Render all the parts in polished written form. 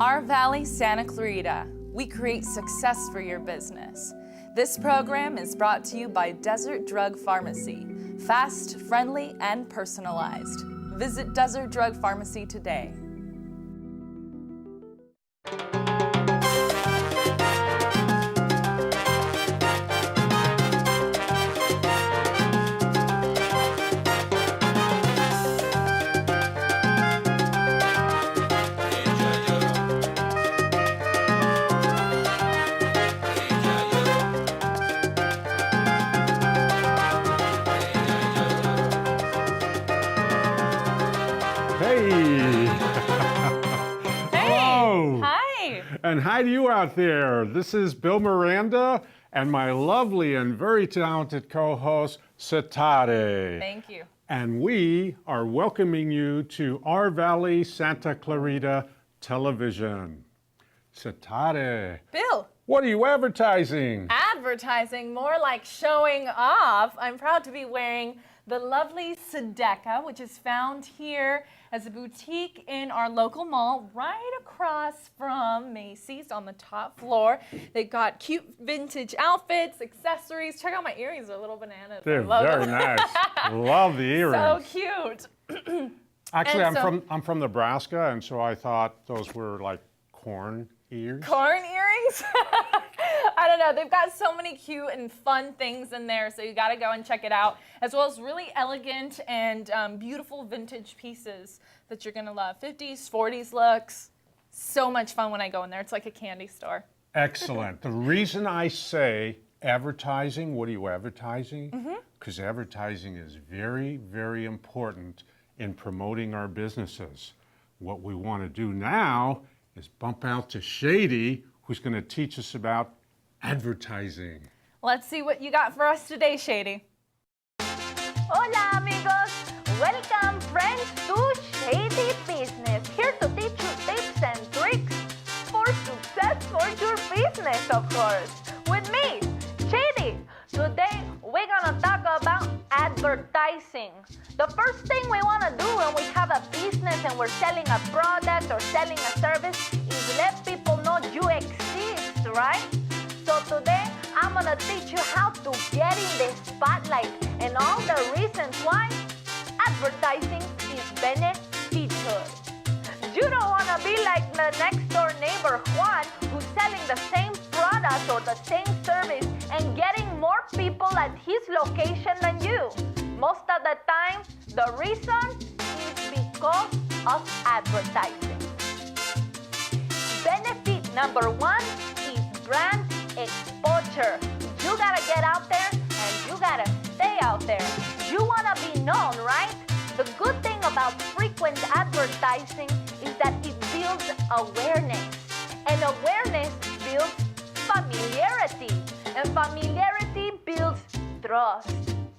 Our Valley Santa Clarita. We create success for your business. This program is brought to you by Desert Drug Pharmacy. Fast, friendly, and personalized. Visit Desert Drug Pharmacy today. And hi to you out there. This is Bill Miranda and my lovely and very talented co-host, Satade. Thank you. And we are welcoming you to Our Valley Santa Clarita Television. Satade. Bill. What are you advertising? Advertising, more like showing off. I'm proud to be wearing the lovely Sedeka, which is found here as a boutique in our local mall right across from Macy's on the top floor. They've got cute vintage outfits, accessories. Check out my earrings, they're little bananas. They're very nice. Love the earrings. So cute. Actually, I'm from Nebraska, and so I thought those were like corn ears. Corn earrings? I don't know. They've got so many cute and fun things in there, so you got to go and check it out, as well as really elegant and beautiful vintage pieces that you're going to love. 50s, 40s looks. So much fun when I go in there. It's like a candy store. Excellent. The reason I say advertising, what are you advertising? Because advertising is very, very important in promoting our businesses. What we want to do now is bump out to Shady, who's going to teach us about advertising. Let's see what you got for us today, Shady. Hola amigos! Welcome friends to Shady Business. Here to teach you tips and tricks for success for your business, of course. With me, Shady. Today we're gonna talk about advertising. The first thing we wanna do when we have a business and we're selling a product or selling a service is let people know you exist, right? So today, I'm gonna teach you how to get in the spotlight and all the reasons why advertising is beneficial. You don't wanna be like the next door neighbor Juan, who's selling the same product or the same service and getting more people at his location than you. Most of the time, the reason is because of advertising. Benefit number one is brand exposure. You gotta get out there and you gotta stay out there. You wanna be known, right? The good thing about frequent advertising is that it builds awareness. And awareness builds familiarity. And familiarity builds trust.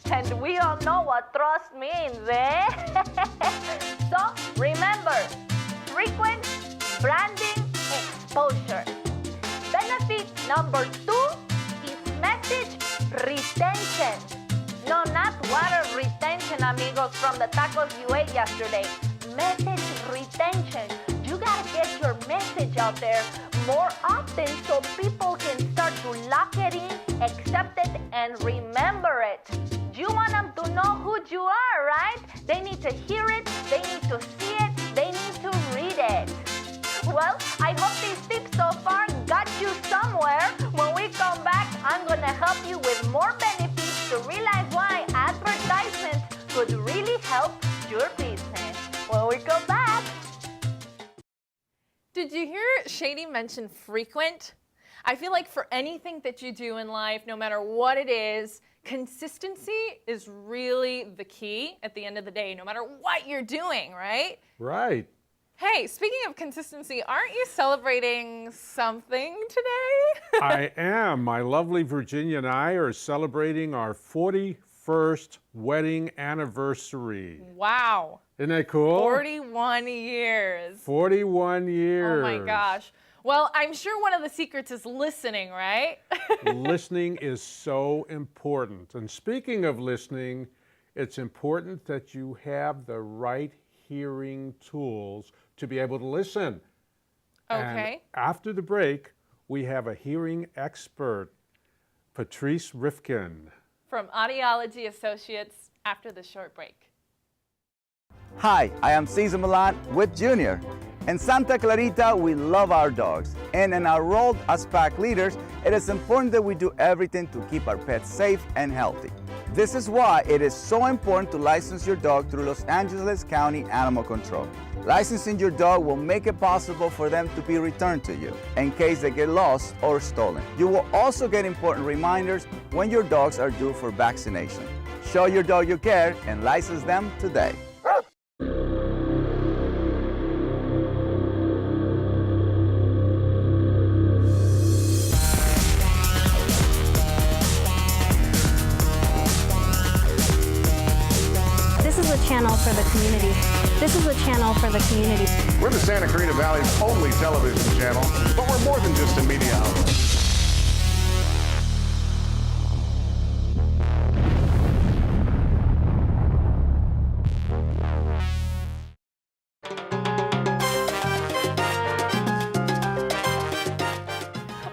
And we all know what trust means, eh? So remember, frequent branding exposure. Benefit number two is message retention. No, not water retention, amigos, from the tacos you ate yesterday. Message retention. You gotta get your message out there more often so people can start to lock it in, accept it, and remember it. You want them to know who you are, right? They need to hear it, they need to see it, they need to read it. Well, I hope these tips so far got you somewhere. When we come back, I'm gonna help you with more benefits to realize why advertisements could really help your business. When we come back. Did you hear Shady mention frequent? I feel like for anything that you do in life, no matter what it is, consistency is really the key at the end of the day, no matter what you're doing, right? Right. Hey, speaking of consistency, aren't you celebrating something today? I am. My lovely Virginia and I are celebrating our 41st wedding anniversary. Wow. Isn't that cool? 41 years. 41 years. Oh my gosh. Well, I'm sure one of the secrets is listening, right? Listening is so important. And speaking of listening, it's important that you have the right hearing tools to be able to listen. Okay. And after the break, we have a hearing expert, Patrice Rifkin. From Audiology Associates after the short break. Hi, I am Cesar Milan with Junior. In Santa Clarita, we love our dogs. And in our role as pack leaders, it is important that we do everything to keep our pets safe and healthy. This is why it is so important to license your dog through Los Angeles County Animal Control. Licensing your dog will make it possible for them to be returned to you in case they get lost or stolen. You will also get important reminders when your dogs are due for vaccination. Show your dog you care and license them today. This is a channel for the community. This is a channel for the community. We're the Santa Clarita Valley's only television channel, but we're more than just a media outlet.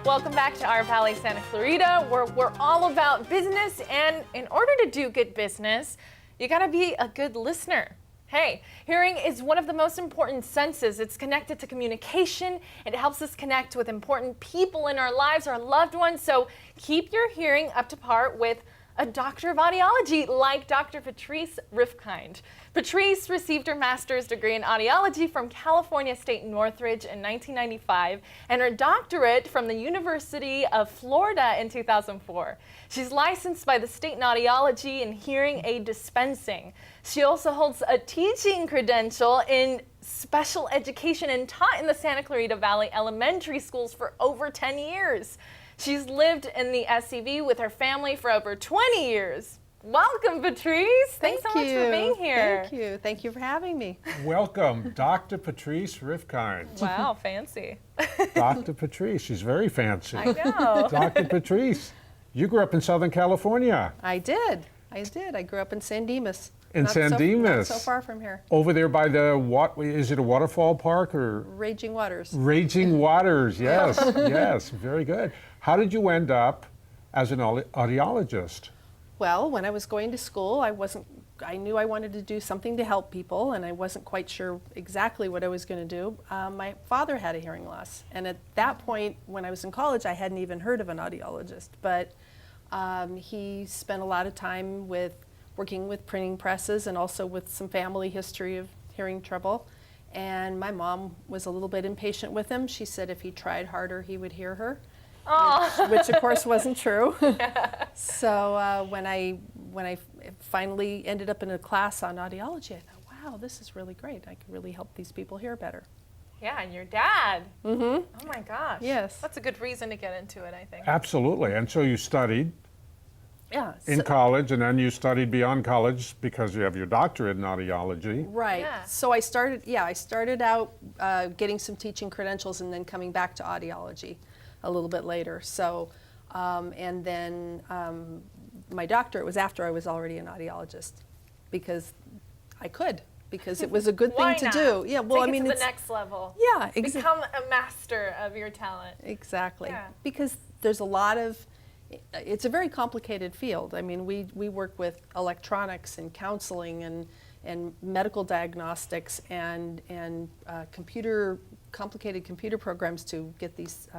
Welcome back to Our Valley Santa Clarita, where we're all about business, and in order to do good business, you gotta be a good listener. Hey, hearing is one of the most important senses. It's connected to communication. It helps us connect with important people in our lives, our loved ones, so keep your hearing up to par with a doctor of audiology like Dr. Patrice Rifkind. Patrice received her master's degree in audiology from California State Northridge in 1995 and her doctorate from the University of Florida in 2004. She's licensed by the state in audiology and hearing aid dispensing. She also holds a teaching credential in special education and taught in the Santa Clarita Valley elementary schools for over 10 years. She's lived in the SCV with her family for over 20 years. Welcome, Patrice. Thanks so much for being here. Thank you. Thank you for having me. Welcome, Dr. Patrice Rifkind. Wow, fancy. Dr. Patrice, she's very fancy. I know. Dr. Patrice, you grew up in Southern California. I did. I grew up in San Dimas. In Not San Dimas. Not so far from here. Over there by the, what, is it a waterfall park or? Raging Waters. Raging Waters, yes, yes, very good. How did you end up as an audiologist? Well, when I was going to school, I knew I wanted to do something to help people, and I wasn't quite sure exactly what I was going to do. My father had a hearing loss, and at that point, when I was in college, I hadn't even heard of an audiologist, but he spent a lot of time working with printing presses and also with some family history of hearing trouble. And my mom was a little bit impatient with him. She said if he tried harder, he would hear her. Which of course wasn't true. So when I finally ended up in a class on audiology, I thought, wow, this is really great. I could really help these people hear better. Yeah, and your dad. Mm-hmm. Oh my gosh. Yes. That's a good reason to get into it, I think. Absolutely, and so you studied Yeah. in college, and then you studied beyond college because you have your doctorate in audiology. Right. Yeah. So I started out getting some teaching credentials and then coming back to audiology a little bit later. So, and then my doctorate was after I was already an audiologist because I could, because it was a good thing Why to not? do. Yeah, well, Take I mean, it to it's the next level. yeah, Become a master of your talent. exactly. Yeah. Because there's a lot of, it's a very complicated field. I mean, we work with electronics and counseling and medical diagnostics and complicated computer programs to get these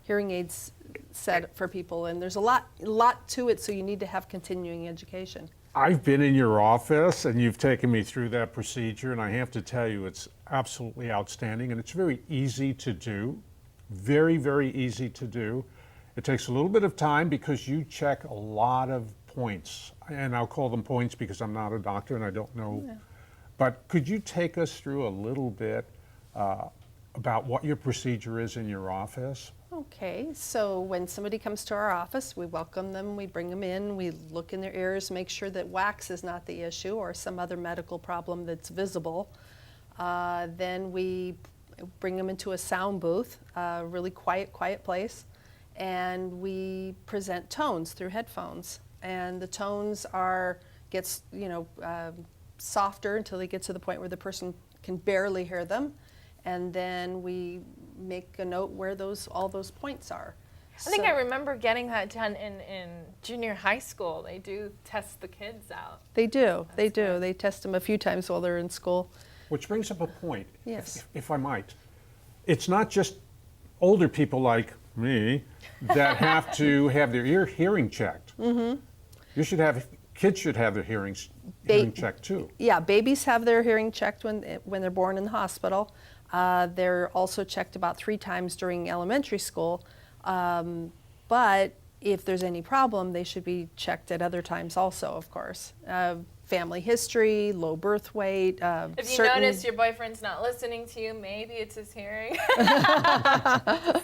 hearing aids set for people, and there's a lot to it, so you need to have continuing education. I've been in your office and you've taken me through that procedure, and I have to tell you it's absolutely outstanding, and it's very easy to do. Very, very easy to do. It takes a little bit of time because you check a lot of points, and I'll call them points because I'm not a doctor and I don't know. Yeah. But could you take us through a little bit about what your procedure is in your office? Okay, so when somebody comes to our office, we welcome them, we bring them in, we look in their ears, make sure that wax is not the issue or some other medical problem that's visible. Then we bring them into a sound booth, a really quiet place, and we present tones through headphones. And the tones gets softer until they get to the point where the person can barely hear them. And then we make a note where all those points are. I think I remember getting that done in junior high school. They do test the kids out. They do. They do. They test them a few times while they're in school. Which brings up a point, Yes. if I might. It's not just older people like me that have to have their hearing checked. Mm-hmm. Kids should have their hearing checked too. Yeah, babies have their hearing checked when they're born in the hospital. They're also checked about 3 times during elementary school. But if there's any problem, they should be checked at other times also, of course. Family history, low birth weight. If you notice your boyfriend's not listening to you, maybe it's his hearing.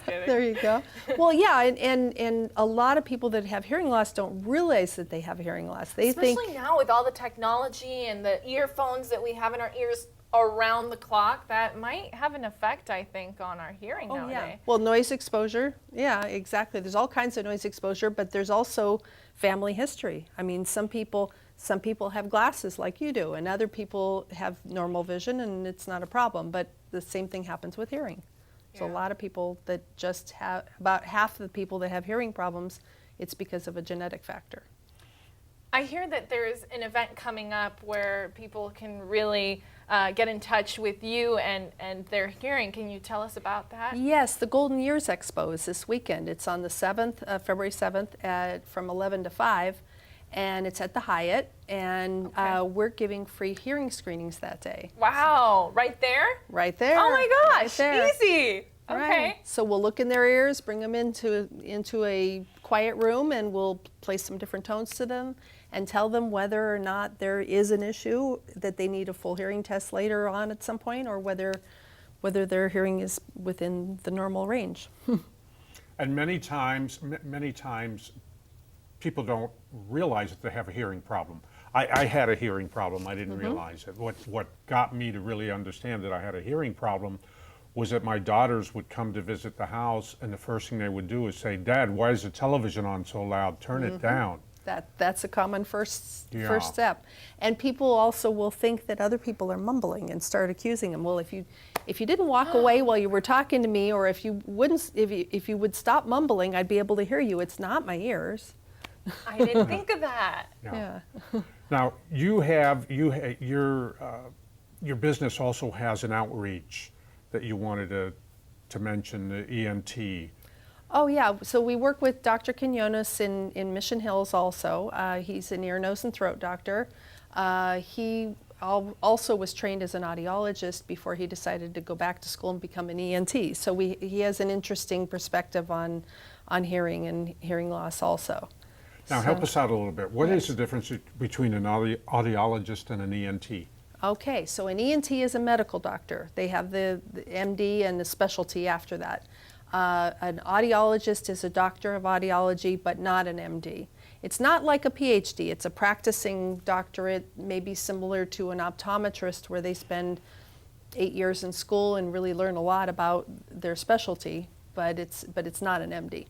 There you go. Well, yeah, and a lot of people that have hearing loss don't realize that they have hearing loss. They Especially now with all the technology and the earphones that we have in our ears around the clock, that might have an effect, I think, on our hearing nowadays. Yeah. Well, noise exposure. Yeah, exactly. There's all kinds of noise exposure, but there's also family history. I mean, some people have glasses like you do, and other people have normal vision, and it's not a problem. But the same thing happens with hearing. So a lot of people that just have, about half of the people that have hearing problems, it's because of a genetic factor. I hear that there's an event coming up where people can really get in touch with you and their hearing. Can you tell us about that? Yes, the Golden Years Expo is this weekend. It's on the 7th, February 7th from 11 to 5, and it's at the Hyatt, and we're giving free hearing screenings that day. Wow, right there? Right there. Oh my gosh, right there. easy. Okay. Right. So we'll look in their ears, bring them into a quiet room, and we'll play some different tones to them and tell them whether or not there is an issue that they need a full hearing test later on at some point, or whether their hearing is within the normal range. And many times, people don't realize that they have a hearing problem. I had a hearing problem. I didn't realize it. What got me to really understand that I had a hearing problem was that my daughters would come to visit the house, and the first thing they would do is say, "Dad, why is the television on so loud? Turn it down." That's a common first Yeah. step. And people also will think that other people are mumbling and start accusing them. Well, if you didn't walk away while you were talking to me, or if you would stop mumbling, I'd be able to hear you. It's not my ears. I didn't think of that. Yeah. Yeah. Now, your business also has an outreach that you wanted to mention, the ENT. Oh yeah, so we work with Dr. Quinones in Mission Hills also. He's an ear, nose, and throat doctor. He also was trained as an audiologist before he decided to go back to school and become an ENT. So he has an interesting perspective on hearing and hearing loss also. Now, help us out a little bit. What is the difference between an audiologist and an ENT? Okay, so an ENT is a medical doctor. They have the MD and the specialty after that. An audiologist is a doctor of audiology, but not an MD. It's not like a PhD. It's a practicing doctorate, maybe similar to an optometrist, where they spend 8 years in school and really learn a lot about their specialty, but it's not an MD.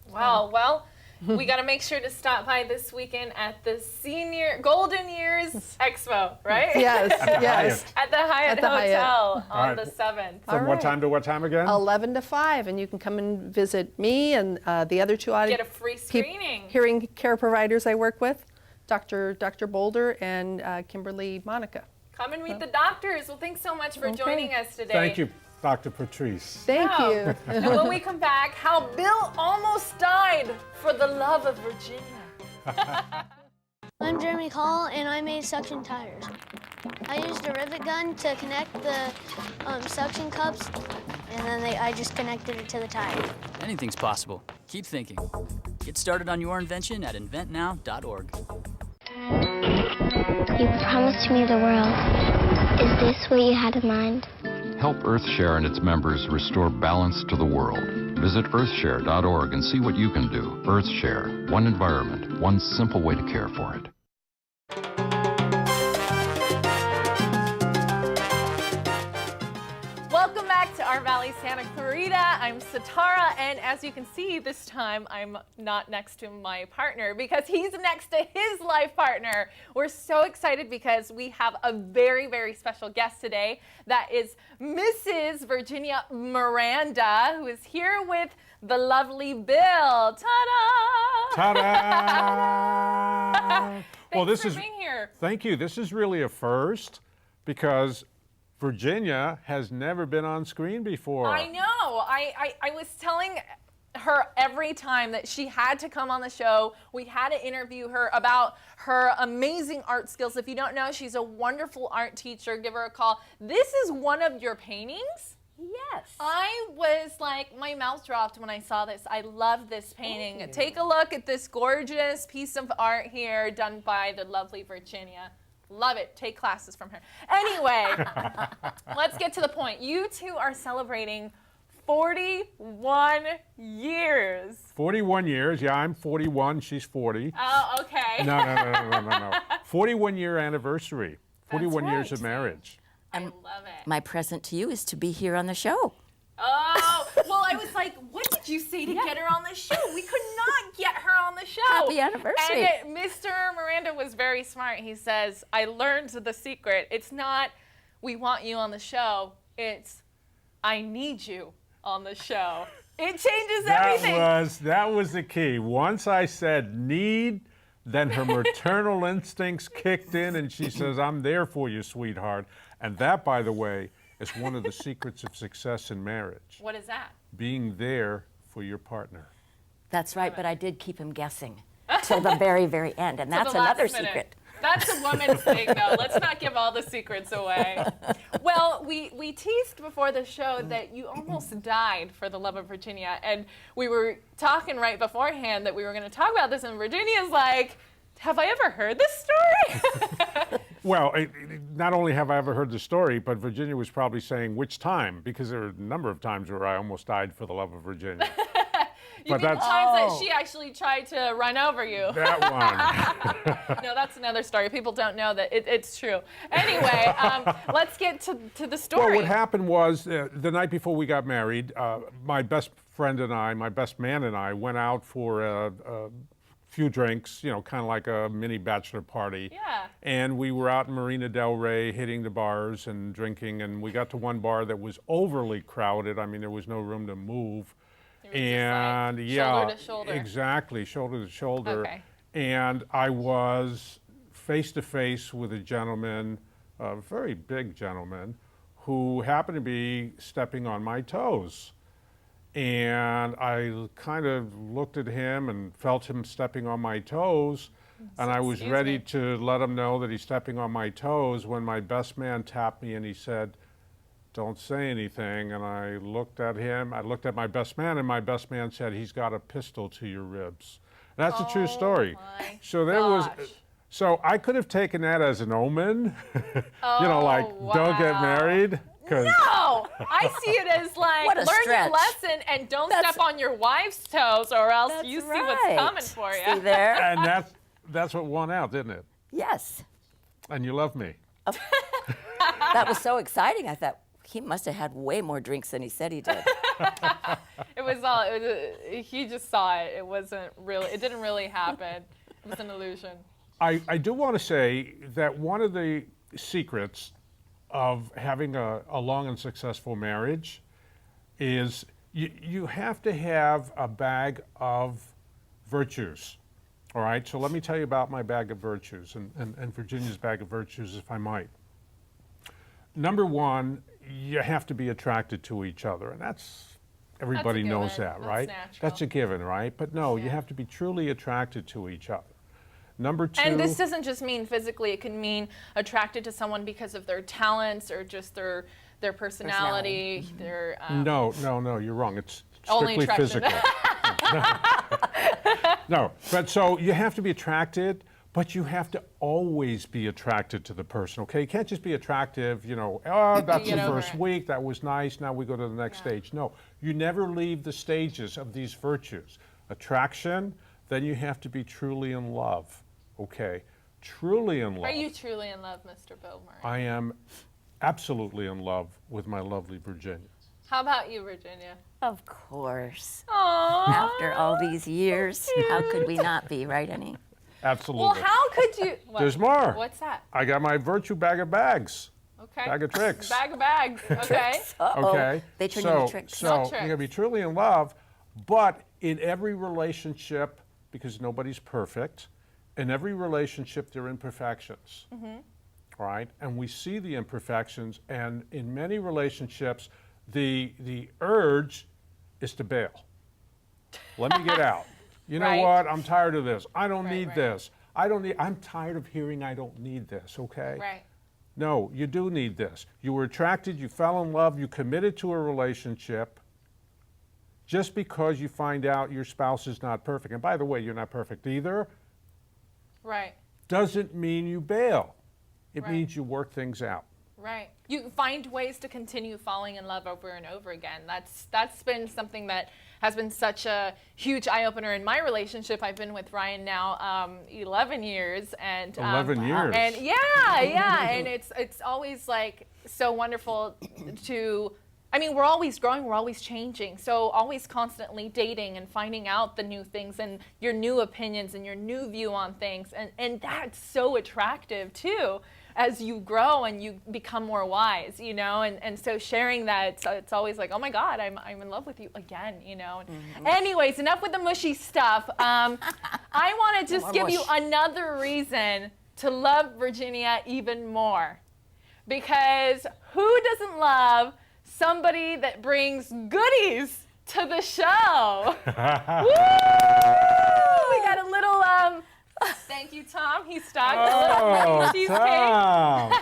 Wow, well, we got to make sure to stop by this weekend at the Senior Golden Years Expo, right? Yes, yes. At the Hyatt Hotel on All the right. 7th. From what time to what time again? 11 to 5, and you can come and visit me and the other two Get a free screening. hearing care providers I work with, Dr. Boulder and Kimberly Monica. Come and meet the doctors. Well, thanks so much for joining us today. Thank you, Dr. Patrice. Thank you. And when we come back, how Bill almost died for the love of Virginia. I'm Jeremy Call, and I made suction tires. I used a rivet gun to connect the suction cups, and then I just connected it to the tire. Anything's possible. Keep thinking. Get started on your invention at inventnow.org. You promised me the world. Is this what you had in mind? Help EarthShare and its members restore balance to the world. Visit earthshare.org and see what you can do. EarthShare, one environment, one simple way to care for it. Welcome back to our Valley Santa Clarita. I'm Satara, and as you can see, this time I'm not next to my partner because he's next to his life partner. We're so excited because we have a very, very special guest today. That is Mrs. Virginia Miranda, who is here with the lovely Bill. Ta-da! Ta-da! Thanks for being here. Thank you. This is really a first because Virginia has never been on screen before. I know. I was telling her every time that she had to come on the show. We had to interview her about her amazing art skills. If you don't know, she's a wonderful art teacher. Give her a call. This is one of your paintings? Yes. I was like, my mouth dropped when I saw this. I love this painting. Take a look at this gorgeous piece of art here done by the lovely Virginia. Love it. Take classes from her. Anyway, let's get to the point. You two are celebrating 41 years. 41 years. Yeah, I'm 41. She's 40. Oh, okay. No. 41-year anniversary. 41 years of marriage. I love it. My present to you is to be here on the show. Oh, well, I was like, what did you say to get her on the show? We could not get her on the show. Happy anniversary. And Mr. Miranda was very smart. He says, I learned the secret. It's not, we want you on the show. It's, I need you on the show. It changes everything. That was the key. Once I said need, then her maternal instincts kicked in and she says, I'm there for you, sweetheart. And that, by the way, is one of the secrets of success in marriage. What is that? Being there for your partner. That's right, but I did keep him guessing till the very, very end, and that's another secret. That's a woman's thing, though. Let's not give all the secrets away. Well, we teased before the show that you almost died for the love of Virginia, and we were talking right beforehand that we were going to talk about this, and Virginia's like, have I ever heard this story? Well, not only have I ever heard the story, but Virginia was probably saying which time, because there are a number of times where I almost died for the love of Virginia. You mean the times that she actually tried to run over you? That one. No, that's another story. People don't know that it's true. Anyway, let's get to the story. Well, what happened was the night before we got married, my best friend and I, my best man and I, went out for a few drinks, kind of like a mini bachelor party. Yeah. And we were out in Marina Del Rey hitting the bars and drinking, and we got to one bar that was overly crowded. I mean, there was no room to move. And shoulder to shoulder. Exactly, shoulder to shoulder. Okay. And I was face to face with a gentleman, a very big gentleman, who happened to be stepping on my toes. And I kind of looked at him and felt him stepping on my toes, and I was ready to let him know that he's stepping on my toes when my best man tapped me and he said, don't say anything. And I looked at him, I looked at my best man, and my best man said, he's got a pistol to your ribs. And that's a true story. So there was, so I could have taken that as an omen, wow. Don't get married. No, I see it as like, What a learn stretch. your lesson and don't step on your wife's toes or else you see what's coming for you. See there? And that's what won out, didn't it? Yes. And you love me. That was so exciting. I thought, he must have had way more drinks than he said he did. He just saw it. It wasn't really, it didn't really happen. It was an illusion. I do want to say that one of the secrets of having a long and successful marriage is you have to have a bag of virtues. All right, so let me tell you about my bag of virtues and Virginia's bag of virtues, if I might. Number one, you have to be attracted to each other, and everybody knows that, right? That's a given, right? But no, you have to be truly attracted to each other. Number two. And this doesn't just mean physically, it can mean attracted to someone because of their talents or just their personality. Their, No, you're wrong. It's only strictly physical. No, but so you have to be attracted, but you have to always be attracted to the person, okay? You can't just be attractive, that's the first week, that was nice, now we go to the next stage. No, you never leave the stages of these virtues. Attraction, then you have to be truly in love, okay? Truly in love. Are you truly in love, Mr. Bill Murray? I am absolutely in love with my lovely Virginia. How about you, Virginia? Of course. Aww. After all these years, how could we not be, right, honey? Absolutely. Well, how could you? What? There's more. What's that? I got my virtue bag of bags. Okay. Bag of tricks. Bag of bags. Okay. Okay. They turn into tricks. So Not you're tricks. gonna be truly in love, but in every relationship, because nobody's perfect, in every relationship there are imperfections. All right, and we see the imperfections, and in many relationships, the urge is to bail. Let me get out. You know Right. what? I'm tired of this. I don't need right. this. I'm tired of hearing I don't need this. Okay. Right. No, you do need this. You were attracted, you fell in love, you committed to a relationship. Just because you find out your spouse is not perfect, and by the way, you're not perfect either, Right. doesn't mean you bail. It Right. means you work things out. Right. You find ways to continue falling in love over and over again. That's been something that has been such a huge eye-opener in my relationship. I've been with Ryan now 11 years. And 11 years. And yeah. And it's always like so wonderful to, I mean, we're always growing, we're always changing. So always constantly dating and finding out the new things and your new opinions and your new view on things. And that's so attractive too, as you grow and you become more wise, you know, and so sharing that, it's always like, oh my God, I'm in love with you again, you know. Anyways, enough with the mushy stuff. I want to just give you another reason to love Virginia even more, because who doesn't love somebody that brings goodies to the show? Woo! We got a little thank you, Tom. He stocked a little mini cheesecake. Tom.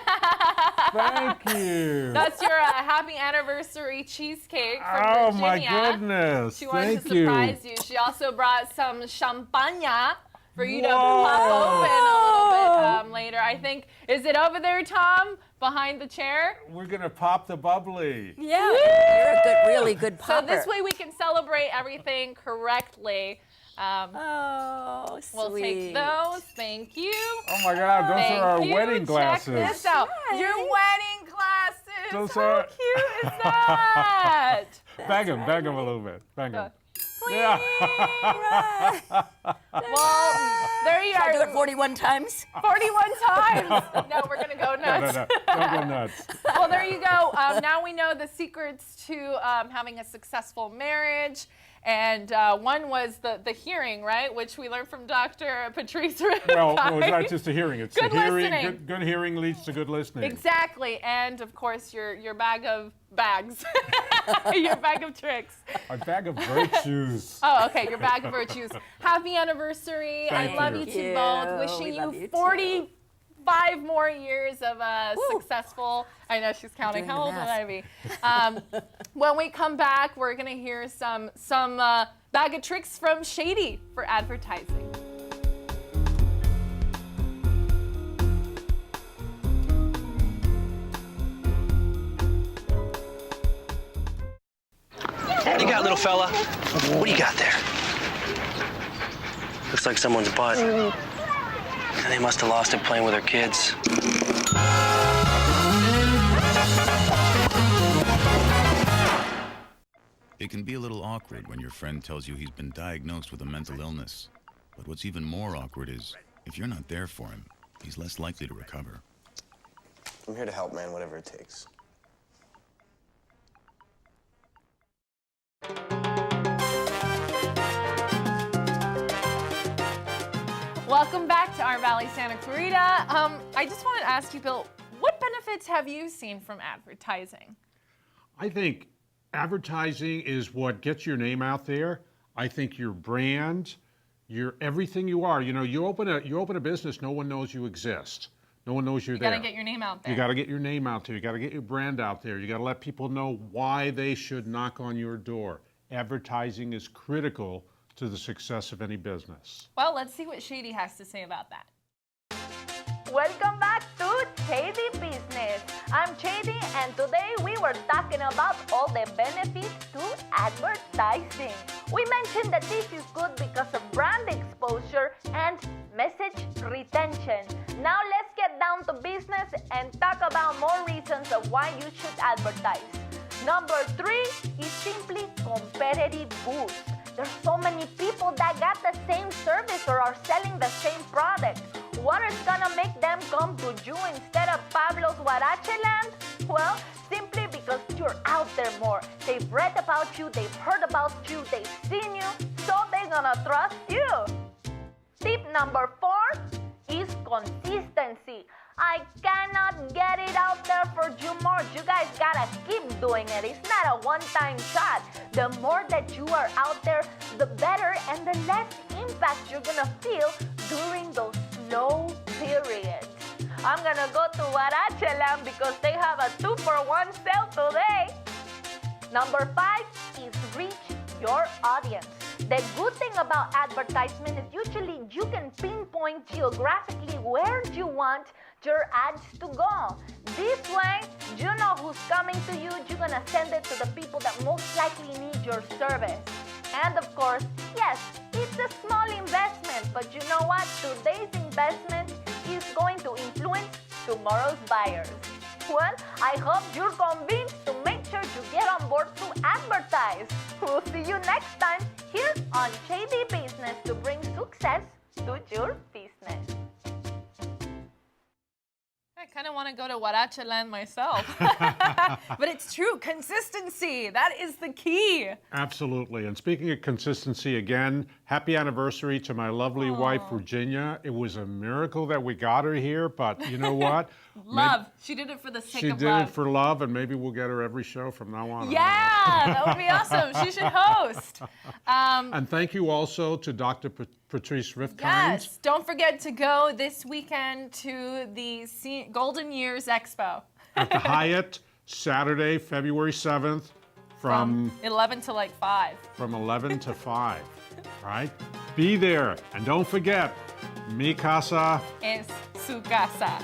Thank you. That's your happy anniversary cheesecake from Oh Virginia. my goodness. She wanted Thank to surprise you. She also brought some champagne for you to pop open a little bit later. I think, is it over there, Tom, behind the chair? We're gonna pop the bubbly. Yeah, you're a good, really good popper. So this way we can celebrate everything correctly. Oh, sweet. We'll take those. Thank you. Oh my God, those Thank are our you. wedding glasses. Check this out. Your wedding glasses. Those How are- cute is that? Bang them a little bit. Bang them. Yeah. Well, there you Should I are. do it 41 times? 41 times. No, we're gonna go nuts. No, don't go nuts. Well, there you go. Now we know the secrets to having a successful marriage. And one was the hearing, right? Which we learned from Dr. Patrice. Well, no, it's not just a hearing. It's Good the hearing. listening. Good hearing leads to good listening. Exactly. And of course, your bag of bags. Your bag of tricks. A bag of virtues. Oh, okay. Your bag of virtues. Happy anniversary. Thank I love you. you two both. Wishing you 45 more years of successful. I know she's counting. How old would I be? When we come back, we're gonna hear some bag of tricks from Shady for advertising. What do you got, little fella? What do you got there? Looks like someone's butt. They must have lost it playing with their kids. It can be a little awkward when your friend tells you he's been diagnosed with a mental illness. But what's even more awkward is, if you're not there for him, he's less likely to recover. I'm here to help, man, whatever it takes. Welcome back to our Valley Santa Clarita. I just wanted to ask you, Bill, what benefits have you seen from advertising? I think advertising is what gets your name out there. I think your brand, your everything you are. You know, you open a business, no one knows you exist. No one knows you're there. You gotta get your name out there. You gotta get your name out there. You gotta get your brand out there. You gotta let people know why they should knock on your door. Advertising is critical to the success of any business. Well, let's see what Shady has to say about that. Welcome back to Shady Business. I'm Shady, and today we were talking about all the benefits to advertising. We mentioned that this is good because of brand exposure and message retention. Now let's get down to business and talk about more reasons of why you should advertise. Number 3 is simply competitive boost. There's so many people that got the same service or are selling the same product. What is gonna make them come to you instead of Pablo's Huarache Land? Well, simply because you're out there more. They've read about you, they've heard about you, they've seen you, so they're gonna trust you. Tip number 4 is consistency. I cannot get it out there for you more. You guys gotta keep doing it. It's not a one-time shot. The more that you are out there, the better and the less impact you're gonna feel during those slow periods. I'm gonna go to Huarache Land because they have a 2-for-1 sale today. Number 5 is reach your audience. The good thing about advertisement is usually you can pinpoint geographically where you want your ads to go. This way, you know who's coming to you. You're gonna send it to the people that most likely need your service. And of course, yes, it's a small investment, but you know what? Today's investment is going to influence tomorrow's buyers. Well, I hope you're convinced to make sure you get on board to advertise. We'll see you next time here on JD Business to bring success to your business. I kind of want to go to Huarache Land myself. But it's true, consistency, that is the key. Absolutely. And speaking of consistency, again, happy anniversary to my lovely wife, Virginia. It was a miracle that we got her here, but you know what? Love. She did it for the sake of love. She did it for love, and maybe we'll get her every show from now on. Yeah, that would be awesome. She should host. And thank you also to Dr. Patrice Rifkind. Yes, don't forget to go this weekend to the Golden Years Expo. At the Hyatt, Saturday, February 7th, from 11 to like 5. From 11 to 5, right? Be there, and don't forget, mi casa es su casa.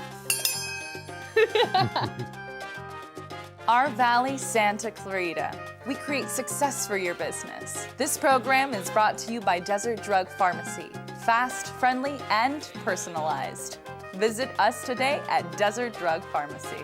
Our Valley, Santa Clarita. We create success for your business. This program is brought to you by Desert Drug Pharmacy. Fast, friendly, and personalized. Visit us today at Desert Drug Pharmacy.